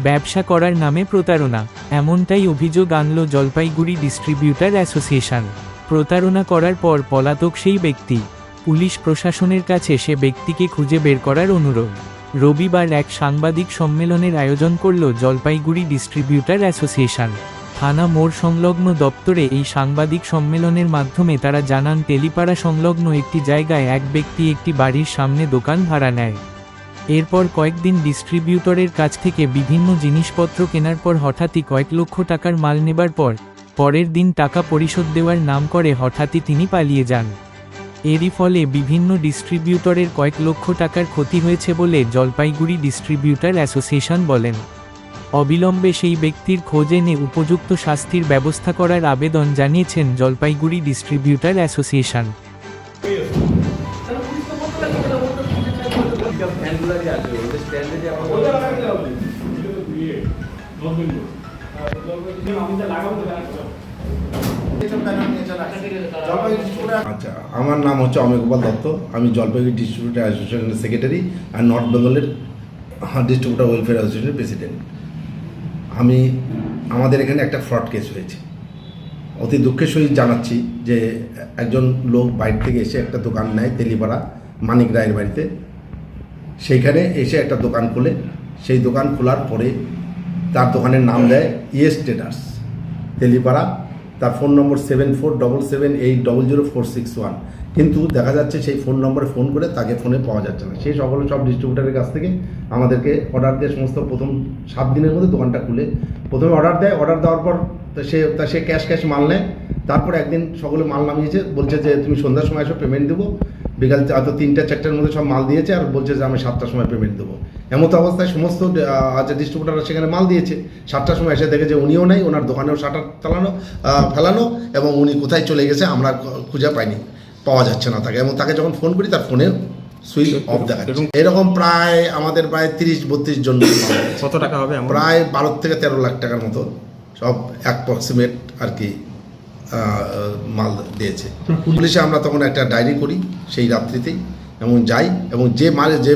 ব্যবসা করার নামে প্রতারণা, এমনটাই অভিযোগ আনল জলপাইগুড়ি ডিস্ট্রিবিউটার অ্যাসোসিয়েশন। প্রতারণা করার পর পলাতক সেই ব্যক্তি। পুলিশ প্রশাসনের কাছে সে ব্যক্তিকে খুঁজে বের করার অনুরোধ। রবিবার এক সাংবাদিক সম্মেলনের আয়োজন করল জলপাইগুড়ি ডিস্ট্রিবিউটার অ্যাসোসিয়েশন। থানা মোড় সংলগ্ন দপ্তরে এই সাংবাদিক সম্মেলনের মাধ্যমে তারা জানান, তেলিপাড়া সংলগ্ন একটি জায়গায় এক ব্যক্তি একটি বাড়ির সামনে দোকান ভাড়া নেয়। এরপর কয়েকদিন ডিস্ট্রিবিউটরের কাছ থেকে বিভিন্ন জিনিসপত্র কেনার পর হঠাৎই কয়েক লক্ষ টাকার মাল নেবার পর পরের দিন টাকা পরিশোধ দেওয়ার নাম করে হঠাৎই তিনি পালিয়ে যান। এরই ফলে বিভিন্ন ডিস্ট্রিবিউটরের কয়েক লক্ষ টাকার ক্ষতি হয়েছে বলে জলপাইগুড়ি ডিস্ট্রিবিউটার অ্যাসোসিয়েশন বলেন। অবিলম্বে সেই ব্যক্তির খোঁজ এনে উপযুক্ত শাস্তির ব্যবস্থা করার আবেদন জানিয়েছেন জলপাইগুড়ি ডিস্ট্রিবিউটার অ্যাসোসিয়েশন। আচ্ছা, আমার নাম হচ্ছে অমিয় গোপাল দত্ত। আমি জলপাইগুড়ি ডিস্ট্রিবিউটার অ্যাসোসিয়েশনের সেক্রেটারি আর নর্থ বেঙ্গলের ডিস্ট্রিবিউটার ওয়েলফেয়ার অ্যাসোসিয়েশনের প্রেসিডেন্ট। আমাদের এখানে একটা ফ্রড কেস হয়েছে। অতি দুঃখের সহিত জানাচ্ছি যে একজন লোক বাইরে থেকে এসে একটা দোকান নেয় তেলিপাড়া মানিক রায়ের বাড়িতে। সেইখানে এসে একটা দোকান খোলে। সেই দোকান খোলার পরে তার দোকানের নাম দেয় ইএস ট্রেডার্স তেলিপাড়া। তার ফোন নম্বর 7477800461। কিন্তু দেখা যাচ্ছে সেই ফোন নম্বরে ফোন করে তাকে ফোনে পাওয়া যাচ্ছে না। সেই সব ডিস্ট্রিবিউটারের কাছ থেকে আমাদেরকে অর্ডার দিয়ে সমস্ত প্রথম 7 দিনের মধ্যে দোকানটা খুলে প্রথমে অর্ডার দেওয়ার পর সে ক্যাশ মাল নেয়। তারপর একদিন সকলে মাল নামিয়েছে, বলছে যে তুমি সন্ধ্যার সময় এসে পেমেন্ট দেবো। বিকাল হয়তো 3টা-4টার মধ্যে সব মাল দিয়েছে আর বলছে যে আমি 7টার সময় পেমেন্ট দেবো। এমতো অবস্থায় সমস্ত ডিস্ট্রিবিউটাররা সেখানে মাল দিয়েছে। 7টার সময় এসে দেখে যে উনিও নেই, ওনার দোকানেও শাটার ফেলানো এবং উনি কোথায় চলে গেছে আমরা খুঁজে পাওয়া যাচ্ছে না তাকে। এবং তাকে যখন ফোন করি তার ফোনে সুইচ অফ দেখাচ্ছে। এরকম আমাদের প্রায় 30-32 জন। কত টাকা হবে? প্রায় 12 থেকে 13 লাখ টাকার মতো সব অ্যাপ্রক্সিমেট আর কি মাল দিয়েছে। পুলিশে আমরা তখন একটা ডায়েরি করি সেই রাত্রিতেই এবং যাই, এবং যে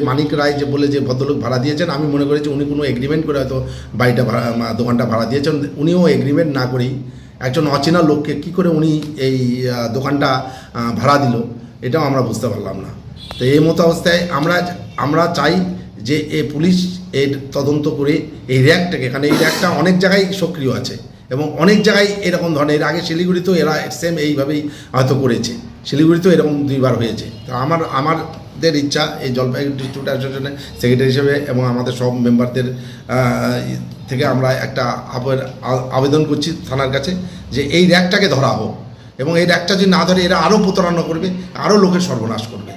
মানিক রায় যে বলে যে ভদ্রলোক ভাড়া দিয়েছেন, আমি মনে করি যে উনি কোনো এগ্রিমেন্ট করে হয়তো বাড়িটা দোকানটা ভাড়া দিয়েছেন। উনিও এগ্রিমেন্ট না করেই একজন অচেনা লোককে কী করে উনি এই দোকানটা ভাড়া দিল এটাও আমরা বুঝতে পারলাম না। তো এই মতো অবস্থায় আমরা চাই যে পুলিশ এর তদন্ত করে এই র্যাকটাকে, এখানে এই র্যাকটা অনেক জায়গায় সক্রিয় আছে এবং অনেক জায়গায় এরকম ধরনের, এর আগে শিলিগুড়িতেও এরা সেম এইভাবেই হয়তো করেছে। শিলিগুড়িতেও এরকম 2বার হয়েছে। তো আমাদের ইচ্ছা এই জলপাইগুড়ি ডিস্ট্রিবিউটার অ্যাসোসিয়েশনের সেক্রেটারি হিসেবে এবং আমাদের সব মেম্বারদের থেকে আমরা একটা আবেদন করছি থানার কাছে যে এই র্যাকটাকে ধরা হোক এবং এই র্যাকটা যদি না ধরে এরা আরও প্রতারণা করবে, আরও লোকের সর্বনাশ করবে।